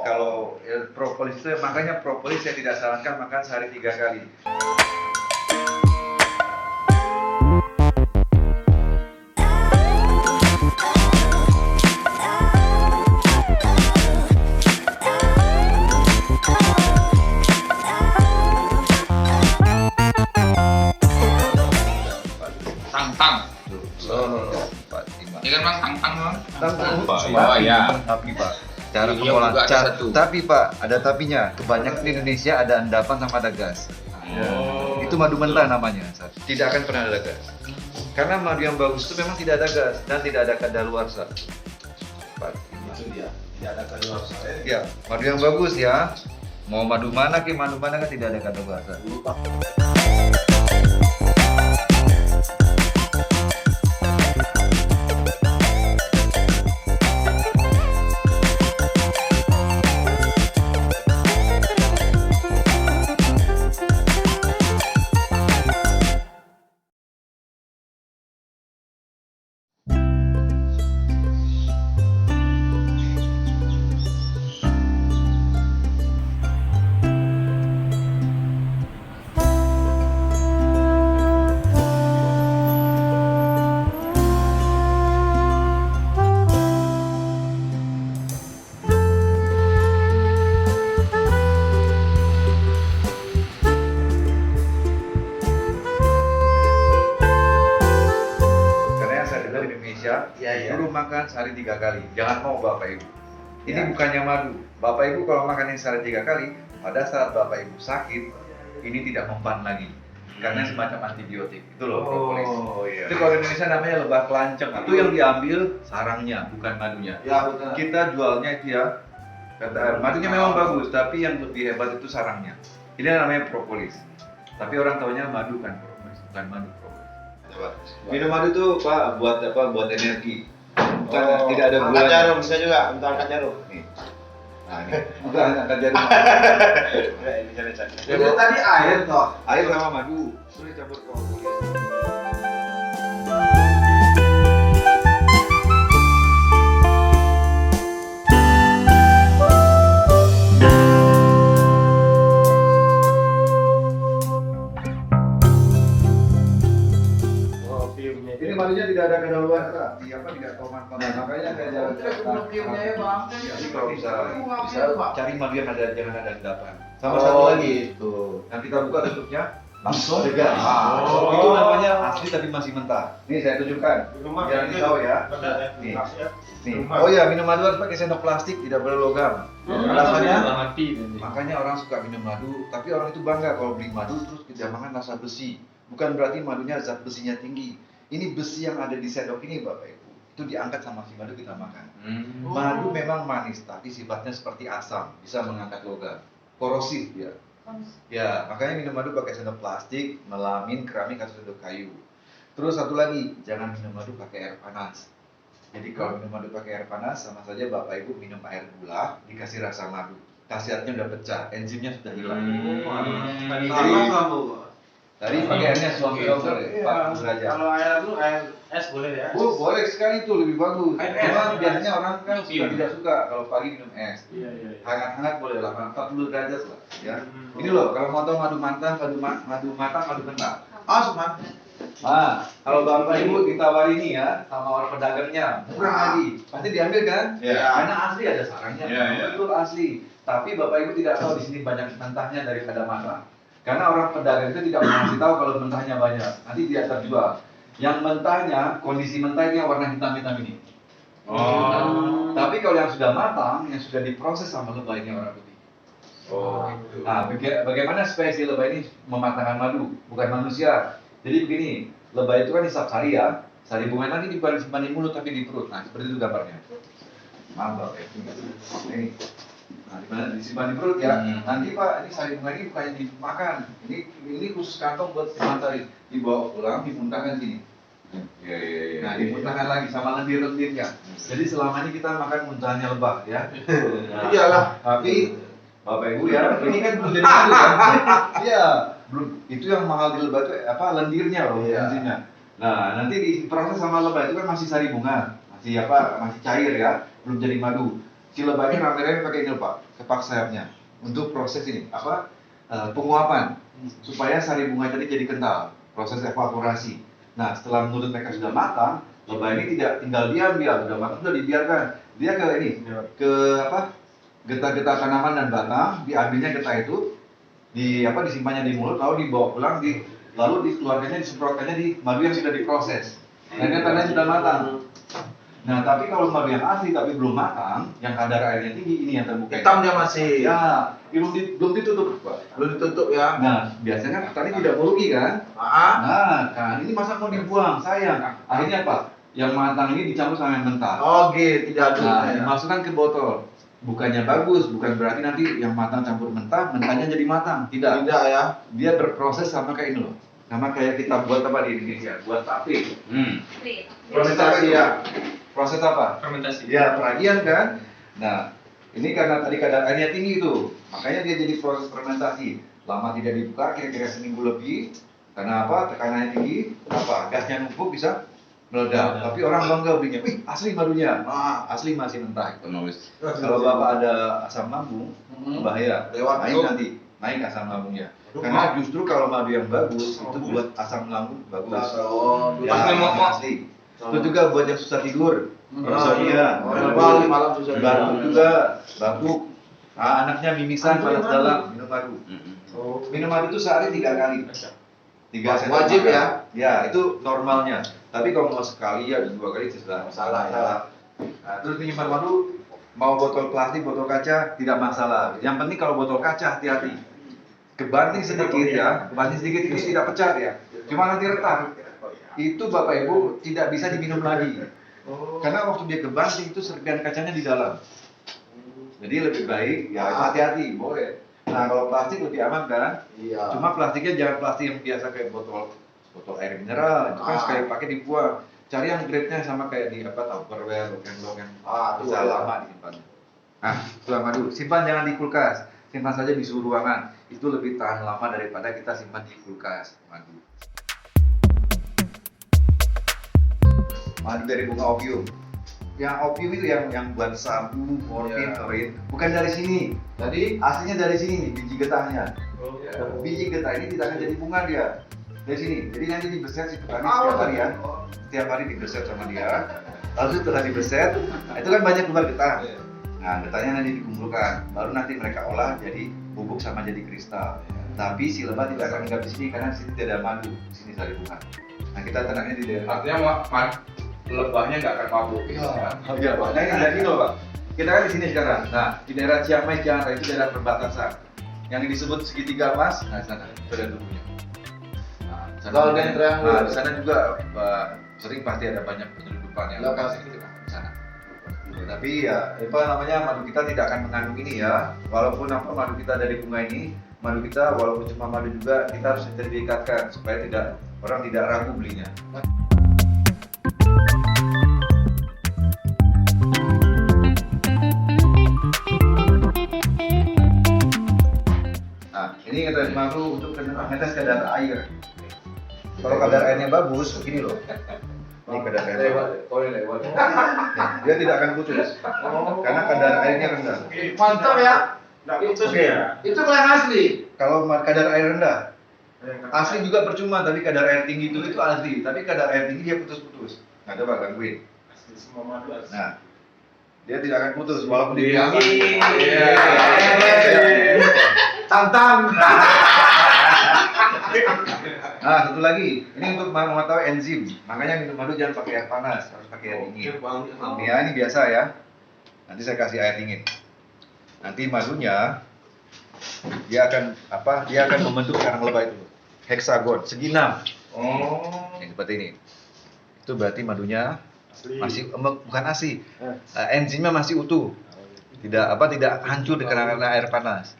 Kalau propolis itu makanya propolis saya tidak sarankan makan sehari 3 kali. Tang. Ini kan Bang tang Bang. Oh ya. Tapi Pak, cara Iya, pengolahan. juga ada satu. Tapi Pak, ada tapinya. Kebanyakan di Indonesia ada endapan sama ada gas. Itu madu mentah namanya. Tidak akan pernah ada gas. Karena madu yang bagus itu memang tidak ada gas dan tidak ada kadaluarsa. Pak, Itu dia. Tidak ada kadaluarsa. ya, madu yang bagus ya. Mau madu mana kan tidak ada kadaluarsa. Dulu makan sehari 3 kali, jangan mau Bapak Ibu. Ini bukannya madu. Bapak Ibu kalau makan yang sehari 3 kali, pada saat Bapak Ibu sakit, ini tidak mempan lagi. Karena semacam antibiotik. Itu loh propolis. Itu kalau di Indonesia namanya lebah kelanceng. Itu yang diambil sarangnya, bukan madunya. Ya, betul. Kita jualnya itu ya, madunya memang bagus, tapi yang lebih hebat itu sarangnya. Ini namanya propolis. Tapi orang taunya madu kan propolis, bukan madu propolis. Minum madu itu Pak buat apa? Buat energi. Bukan tidak ada angkat jarum bisa juga untuk angkat jarum. Nih. Nah, ini bukan angkat jarum. Bisa. Jadi tadi air toh. Air sama madu. Sudah campur propolis. Ini madunya tidak ada kadaluarsa, tidak tahu manfaat. Makanya kayak jalan jadi kalau bisa cari madu yang ada jangan ada endapan. Sama satu lagi itu. yang kita buka tutupnya langsung segar. Itu namanya asli tapi masih mentah. Nih saya tunjukkan. Biar tahu ya. Nih. Oh ya, minum madu harus pakai sendok plastik, tidak boleh logam. Alasannya makanya orang suka minum madu, tapi orang itu bangga kalau beli madu terus kejamangan rasa besi. Bukan berarti madunya zat besinya tinggi. Ini besi yang ada di sendok ini Bapak Ibu. Itu diangkat sama si madu kita makan. Madu memang manis, tapi sifatnya seperti asam, bisa mengangkat logam. Korosif dia. Ya, makanya minum madu pakai sendok plastik, melamin, keramik atau sendok kayu. Terus satu lagi, jangan minum madu pakai air panas. Jadi kalau minum madu pakai air panas, sama saja Bapak Ibu minum air gula, dikasih rasa madu. Khasiatnya udah pecah, enzimnya sudah hilang. Tadi pakai airnya suami boleh, Pak derajat. Kalau air itu air es boleh ya? Boleh sekali itu lebih bagus. Air es. Cuma biasanya orang kan Iya. tidak suka kalau pagi minum es. Iya. Hangat-hangat boleh lah, 40 derajat lah. Ya. Ini loh, kalau mau tahu madu matang, madu mentah. Asman. Nah, kalau Bapak Ibu ditawari ini ya sama orang pedagangnya, murah lagi. Pasti diambil kan? Iya. Karena asli ada sarangnya. Iya. Betul asli. Tapi Bapak Ibu tidak tahu di sini banyak mentahnya daripada matang. Karena orang pedagang itu tidak mengasih tahu kalau mentahnya banyak. Nanti dia terjual. Yang mentahnya, kondisi mentahnya warna hitam-hitam ini. Tapi kalau yang sudah matang, yang sudah diproses sama lebah ini warna putih. Nah, bagaimana supaya si lebah ini mematangkan madu, bukan manusia. Jadi begini, lebah itu kan hisap sari ya. Sari bunga nanti disimpan di mulut tapi di perut. Nah, seperti itu gambarnya. Mantap ya. Ini. Nah, dimana disimpan di perut ya. Nanti Pak, ini sari bunga ini bukannya dimakan. Ini khusus kantong buat simpan sari. Dibawa pulang, dimuntahkan sini. Iya. Nah, dimuntahkan lagi sama lendir-lendirnya. Jadi selama ini kita makan muntahannya lebah ya. Nah, Iyalah. Tapi Bapak Ibu ya, ini kan belum jadi madu kan? Iya, belum. Itu yang mahal di lebah itu apa? Lendirnya loh, enzimnya. Nah, nanti diproses sama lebah itu kan masih sari bunga, masih cair ya, belum jadi madu. si lebahnya rame-rame pakai ini Pak, kepak sayapnya untuk proses ini apa penguapan supaya sari bunga tadi jadi kental, proses evaporasi. Nah setelah menurut mereka sudah matang, lebah ini tidak tinggal diam dia sudah matang sudah dibiarkan dia ke ini ke apa getah-getah tanaman dan batang, diambilnya getah itu disimpannya di mulut lalu dibawa pulang lalu dikeluarkannya disemprotkannya di madu yang sudah diproses. Nah ini tandanya sudah matang. Nah, tapi kalau madu yang asli tapi belum matang, yang kadar airnya tinggi, ini yang terbuka. Hitam dia masih. Ya, belum ditutup, Pak. Belum ditutup ya. Nah, biasanya petani tidak merugi kan? Nah, kan ini masa mau dibuang, sayang. Akhirnya apa? Yang matang ini dicampur sama yang mentah. Oh, gitu, tidak aduk. Nah, dimasukkan ke botol. Bukannya bagus, bukan berarti nanti yang matang campur mentah, mentahnya jadi matang. Tidak. Tidak ya. Dia berproses sama kayak ini loh. Sama kayak kita buat apa di Indonesia, buat tape. Fermentasi ya. Proses apa? Fermentasi. Ya, peragian kan. Nah, ini karena tadi kadar airnya tinggi itu, makanya dia jadi proses fermentasi. Lama tidak dibuka, kira-kira seminggu lebih. Karena apa? Tekanannya tinggi, apa? Gasnya numpuk bisa meledak. Tapi orang bangga belinya, wih asli madunya. Asli masih mentah itu. Kalau bapak ada asam lambung, bahaya. Lewat naik asam lambungnya. Karena justru kalau madu yang bagus itu buat asam lambung bagus. Pas ngemok. Asli. Itu juga buat yang susah tidur. Insomnia. Malam susah Batuk juga, batuk. Anaknya mimisan panas dalam, minum madu. Minum madu itu sehari 3 kali. 3 sendok Wajib makan. ya? Ya, itu normalnya. Tapi kalau mau sekali ya 2 kali itu sudah Masalah ya. Nah, terus minuman madu mau botol plastik, botol kaca tidak masalah. Yang penting kalau botol kaca hati-hati. Kebanting sedikit ya, kebanting sedikit ini tidak pecah ya. Cuma nanti retak. Itu Bapak Ibu tidak bisa diminum lagi. Karena waktu dia kebanting itu serpihan kacanya di dalam. Jadi lebih baik ya hati-hati, boleh. Nah kalau plastik lebih aman kan? Iya. Cuma plastiknya jangan plastik yang biasa kayak botol air mineral, itu kan sekali pakai dibuang. Cari yang grade-nya sama kayak di Tupperware, loken-loken, bisa lama disimpan. Nah, setelah madu, simpan jangan di kulkas, simpan saja di suhu ruangan. Itu lebih tahan lama daripada kita simpan di kulkas madu. Madu dari bunga opium. Yang opium itu yang buat sabu, morfin, heroin, bukan dari sini. Jadi aslinya dari sini nih, biji getahnya. Biji getah ini tidak akan jadi bunga dia. Dari sini. Jadi nanti dibeset si petani setiap hari ya. Setiap hari dibeset sama dia. Lalu setelah dibeset, itu kan banyak keluar getah. Nah, getahnya nanti dikumpulkan. Baru nanti mereka olah jadi bubuk sama jadi kristal. Tapi si lebah tidak akan hinggap di sini karena di sini tidak ada madu. Di sini sari bunga. Nah, kita tanamnya di daerah. Artinya lebahnya nggak akan mabuk. Iya, Pak. Nah, ini dari loh, Pak. Kita kan di sini sekarang. Nah, di daerah Ciamai, Jakarta itu daerah perbatasan. Yang disebut segitiga emas, nah di sana itu ada tubuhnya. Nah, di sana juga sering pasti ada banyak penyelundupan yang lokasi di sana. Tapi ya, apa namanya, madu kita tidak akan mengandung ini ya. Walaupun madu kita dari bunga ini, madu kita walaupun cuma madu juga kita harus sertifikatkan supaya orang tidak ragu belinya. Ini kita madu untuk ngetes kadar air. Kalau kadar airnya bagus, begini loh. Ini kadar airnya. Lewat. Dia tidak akan putus. Karena kadar airnya rendah. Mantap ya. Nggak putus ya. Itu yang asli. Kalau kadar air rendah, asli juga percuma. Tapi kadar air tinggi itu asli. Tapi kadar air tinggi dia putus-putus. Nggak coba gangguin. Asli semua madu asli. Nah, dia tidak akan putus walaupun di Tantang. Nah, satu lagi, ini untuk mengetahui enzim. Makanya minum madu jangan pakai air panas, harus pakai air dingin. Ya, ini biasa ya. Nanti saya kasih air dingin. Nanti madunya dia akan membentuk sarang lebah itu. Heksagon, segi 6. Ini seperti ini. Itu berarti madunya masih bukan asli. Enzimnya masih utuh. Tidak hancur karena air panas.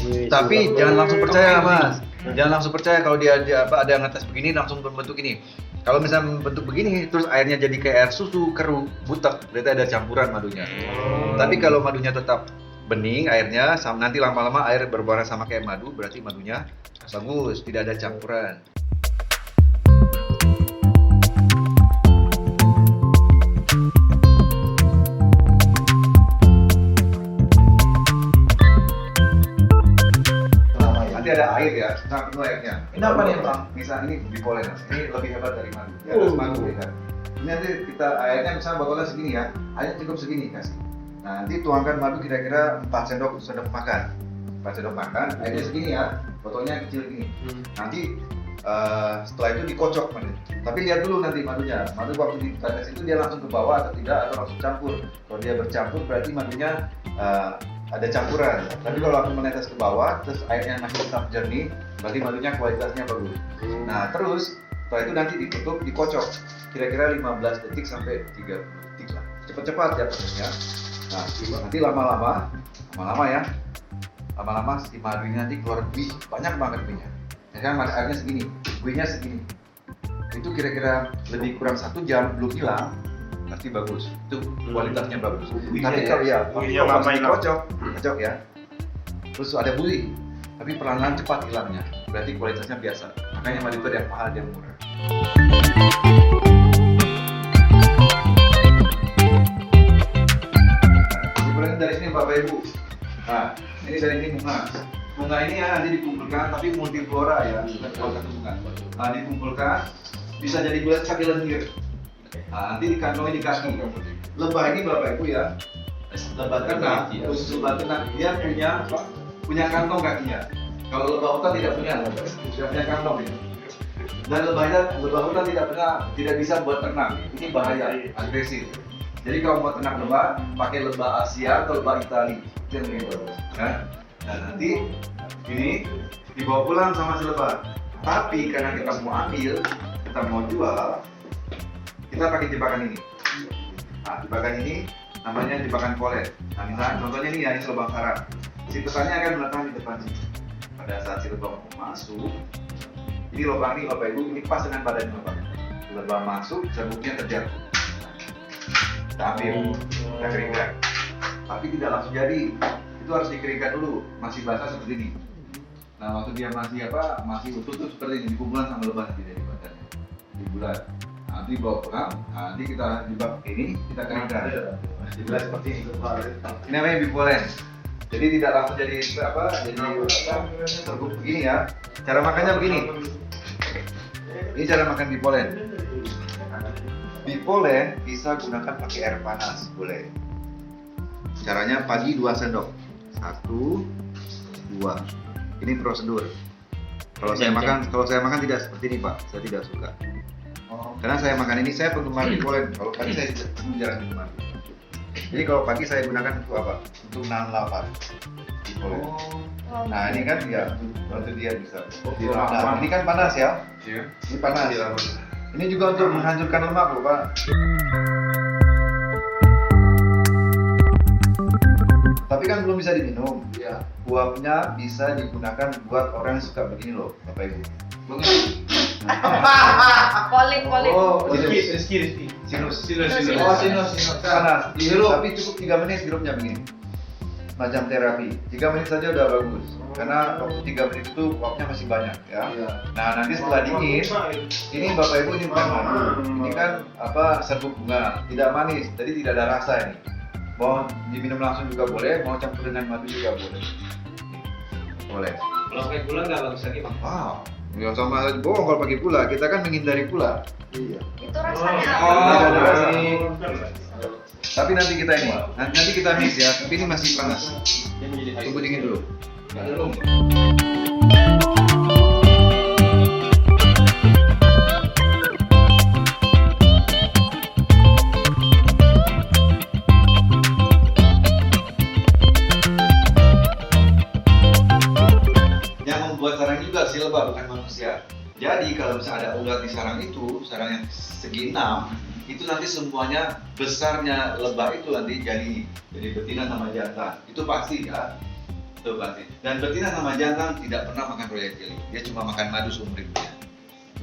Tapi jangan langsung percaya, Mas. Jangan langsung percaya kalau dia ada yang ngetes begini langsung berbentuk ini. Kalau misalnya bentuk begini terus airnya jadi kayak air susu keruh, butek, berarti ada campuran madunya. Tapi kalau madunya tetap bening airnya, nanti lama-lama air berwarna sama kayak madu, berarti madunya bagus, tidak ada campuran. air ya, setengah penuh airnya. Ini apa nih, Bang? Misal ini bipolen, ini lebih hebat dari madu. Di atas madu ya kan. Ini nanti kita airnya misalnya botolnya segini ya, airnya cukup segini kasih. Nah, nanti tuangkan madu kira-kira 4 sendok makan. 4 sendok makan, airnya segini ya, botolnya kecil gini. Nanti setelah itu dikocok madu. Tapi lihat dulu nanti madunya. Madu waktu ditetes itu dia langsung ke bawah atau tidak atau langsung campur. Kalau dia bercampur berarti madunya ada campuran. Tapi kalau aku menetes ke bawah, terus airnya masih tetap jernih, berarti madunya kualitasnya bagus. Nah, terus setelah itu nanti ditutup, dikocok. Kira-kira 15 detik sampai 30 detik lah. Cepat-cepat ya prosesnya. Nah, nanti lama-lama ya. Lama-lama si madunya nanti keluar buih, banyak banget buihnya. Misalnya airnya segini, buihnya segini. Itu kira-kira lebih kurang 1 jam belum hilang, berarti bagus. Itu kualitasnya bagus. Tapi kalau pas dikocok ya, terus ada buih, tapi perlahan-lahan cepat hilangnya. Berarti kualitasnya biasa. Makanya madu itu ada yang mahal, ada yang murah. Dimulai dari sini Bapak Ibu. Nah, ini dari ini bunga. Bunga ini ya nanti dikumpulkan, tapi multiflora ya, bukan cuma satu bunga. Nah, dikumpulkan, bisa jadi bulat kaki lendir. Nah, nanti dikantongi di kaki. Lebah ini Bapak Ibu ya, lebah ternak, khusus lebah ternak, dia punya kantong kakinya. Kalau lebah hutan tidak punya kantong ini. Dan lebah hutan tidak bisa buat ternak. Ini bahaya, agresif. Jadi kalau mau ternak lebah, pakai lebah Asia atau lebah Itali, itu yang lebih bagus. Nah, nanti ini dibawa pulang sama si lebah. Tapi karena kita mau ambil, kita mau jual, kita pakai jebakan ini. Nah, jebakan ini namanya jebakan polet. Nah, misalnya contohnya ini ya, ini lubang sarang. Si petani akan meletakkan di depan sini. Pada saat si lebah mau masuk, ini lubang ini Bapak Ibu, ini pas dengan badan lebah. Lebah masuk, serbuknya terjatuh. Kita ambil, kita keringkan. Tapi tidak langsung jadi. Itu harus dikeringkan dulu, masih basah seperti ini. Nah, waktu dia masih utuh tuh seperti ini, dikumpulkan sama lebah nanti dari badannya, dibulat. Nanti bawa pulang, nanti kita di bak ini kita keringkan. Dibulat seperti ini. Ini namanya bipolen. Jadi tidak langsung jadi serbuk begini ya. Cara makannya begini. Ini cara makan bipolen. Bipolen bisa gunakan pakai air panas, boleh. Caranya pagi 2 sendok. 1, 2. Ini prosedur. Kalau saya makan tidak seperti ini Pak, saya tidak suka. Karena saya makan ini, saya penggemar bipolen. Kalau pagi saya jarang minum. Jadi kalau pagi saya gunakan untuk apa? Untuk nahan lapar. Bipolen. Nah ini kan ya, bantu dia bisa. Nah, ini kan panas ya? Ini panas. Ini juga untuk menghancurkan lemak loh Pak. Tapi kan belum bisa diminum. Ya. Uapnya bisa digunakan buat orang yang suka begini loh, Bapak Ibu. Polik. Oh, Rizky. sinus. Oh, sinus. Panas. Tapi cukup 3 menit sirupnya begini. Macam terapi. 3 menit saja udah bagus. Karena waktu 3 menit itu uapnya masih banyak ya. Nah, nanti setelah dingin, ini Bapak Ibu ini bukan madu. Ini kan serbuk bunga, tidak manis, jadi tidak ada rasa ini. Mau diminum langsung juga boleh, mau campur dengan madu juga boleh. Boleh. Kalau pakai gula nggak bagus lagi Bang. Wow, ya sama aja bohong kalau pakai gula. Kita kan menghindari gula. Iya. Itu rasanya Tidak ada rasa. apa? Tapi nanti kita ini, nanti kita mix ya. Tapi ini masih panas. Tunggu dingin dulu. Membuat sarang juga si lebah, bukan manusia. Jadi kalau misalnya ada ulat di sarang itu, sarang yang segi 6, itu nanti semuanya besarnya lebah itu nanti jadi betina sama jantan. Itu pasti ya, itu pasti. Dan betina sama jantan tidak pernah makan royal jelly. Dia cuma makan madu seumur hidupnya.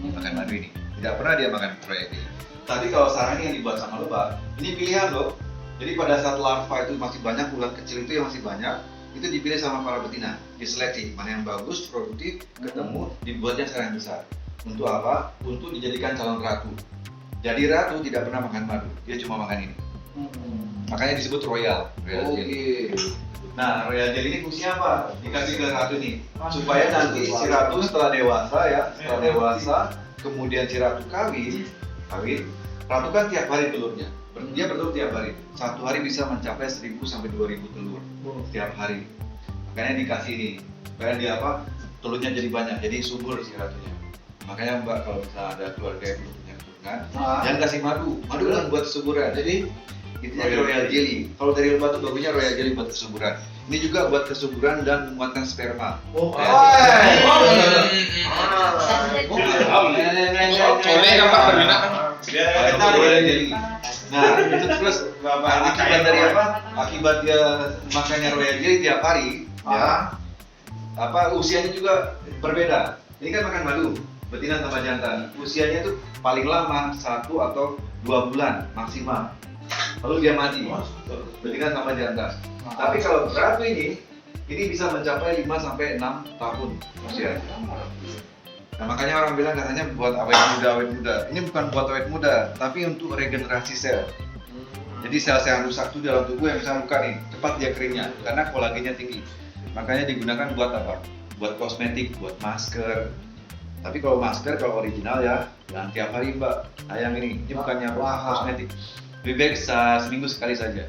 Makan madu ini, tidak pernah dia makan royal jelly. Tadi kalau sarang yang dibuat sama lebah, ini pilihan loh. Jadi pada saat larva itu masih banyak, ulat kecil itu yang masih banyak, itu dipilih sama para betina, diseleksi mana yang bagus, produktif, ketemu, dibuatnya sarang besar. Untuk apa? Untuk dijadikan calon ratu. Jadi ratu tidak pernah makan madu, dia cuma makan ini. Makanya disebut royal jelly. Nah, royal jelly ini fungsinya apa? Dikasih ke ratu nih, supaya nanti si ratu setelah dewasa ya, setelah dewasa, kemudian si ratu kawin, ratu kan tiap hari telurnya, dia bertelur tiap hari. Satu hari bisa mencapai 1000 sampai 2000 telur tiap hari. Makanya dikasih nih, supaya dia apa? Telurnya jadi banyak, jadi subur si ratunya. Makanya Mbak kalau misalnya ada keluarga yang belum punya keturunan, jangan kasih madu kan buat kesuburan. Jadi intinya royal jelly. Kalau dari lebah tuh bagusnya royal jelly buat kesuburan. Ini juga buat kesuburan dan menguatkan sperma. Boleh kan Pak berbina kan? Royal jelly. Nah, itu terus akibat dari apa? Akibat dia makannya royal jelly tiap hari, ya. Apa usianya juga berbeda. Ini kan makan madu, betina sama jantan. Usianya tuh paling lama 1 atau 2 bulan maksimal. Lalu dia mati, betina sama jantan. Tapi kalau ratu ini bisa mencapai 5 sampai 6 tahun usia. Nah makanya orang bilang katanya buat awet muda. Ini bukan buat awet muda, tapi untuk regenerasi sel. Jadi sel-sel rusak itu dalam tubuh yang bisa luka nih, cepat dia keringnya karena kolagennya tinggi. Makanya digunakan buat apa? Buat kosmetik, buat masker. Tapi kalau masker, kalau original ya, jangan tiap hari Mbak. Sayang ini bukannya kosmetik. Lebih baik seminggu sekali saja.